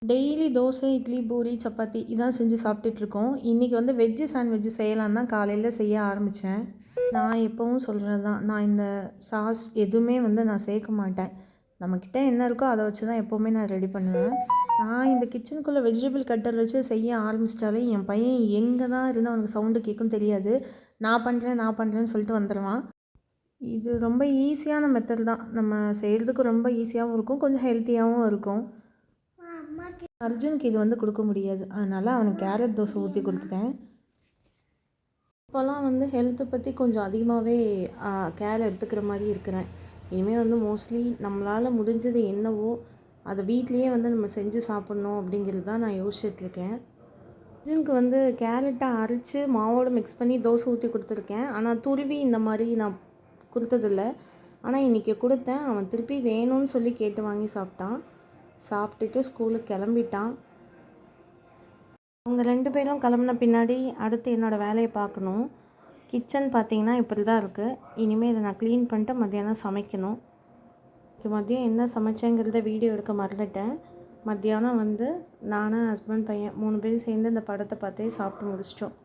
Daily dosa, idli, puri, chapati இதான் செஞ்சு சாப்பிட்டுட்ருக்கோம். இன்றைக்கி வந்து வெஜ்ஜு சாண்ட்விட்ஜ் செய்யலான்னு தான் காலையில் செய்ய ஆரம்பித்தேன். நான் எப்பவும் சொல்கிறது தான். நான் இந்த சாஸ் எதுவுமே வந்து நான் சேர்க்க மாட்டேன். நம்மக்கிட்ட என்ன இருக்கோ அதை வச்சு தான் எப்போவுமே நான் ரெடி பண்ணுவேன். நான் இந்த கிச்சனுக்குள்ளே வெஜிடபிள் கட்டர் வச்சு செய்ய ஆரம்பிச்சிட்டாலே என் பையன் எங்கே தான் இருந்து அவனுக்கு சவுண்டு கேட்கும் தெரியாது. நான் பண்ணுறேன்னு சொல்லிட்டு வந்துடுவான். இது ரொம்ப ஈஸியான மெத்தட் தான். நம்ம செய்கிறதுக்கு ரொம்ப ஈஸியாகவும் இருக்கும், கொஞ்சம் ஹெல்த்தியாகவும் இருக்கும். அர்ஜுனுக்கு இது வந்து கொடுக்க முடியாது, அதனால் அவனுக்கு கேரட் தோசை ஊற்றி கொடுத்துட்டேன். இப்போல்லாம் வந்து ஹெல்த்தை பற்றி கொஞ்சம் அதிகமாகவே கேர் எடுத்துக்கிற மாதிரி இருக்கிறேன். இனிமேல் வந்து மோஸ்ட்லி நம்மளால் முடிஞ்சது என்னவோ அதை வீட்லேயே வந்து நம்ம செஞ்சு சாப்பிட்ணும் அப்படிங்கிறது தான் நான் யோசிச்சுட்ருக்கேன். அர்ஜுனுக்கு வந்து கேரட்டை அரைச்சி மாவோடு மிக்ஸ் பண்ணி தோசை ஊற்றி கொடுத்துருக்கேன். ஆனால் துருவி இந்த மாதிரி நான் கொடுத்ததில்ல. ஆனால் இன்றைக்கி கொடுத்தேன். அவன் திருப்பி வேணும்னு சொல்லி கேட்டு வாங்கி சாப்பிட்டான். சாப்பிட்டுட்டு ஸ்கூலுக்கு கிளம்பிட்டான். அவங்க 2 பேரும் கிளம்புன பின்னாடி அடுத்து என்னோடய வேலையை பார்க்கணும். கிச்சன் பார்த்திங்கன்னா இப்படி தான் இருக்குது. இனிமேல் இதை நான் க்ளீன் பண்ணிட்டு மத்தியானம் சமைக்கணும். மதியம் என்ன சமைச்சேங்கிறத வீடியோ எடுக்க மறந்துட்டேன். மத்தியானம் வந்து நான், ஹஸ்பண்ட், பையன் 3 பேரும் சேர்ந்து இந்த படத்தை பார்த்தே சாப்பிட்டு முடிச்சிட்டோம்.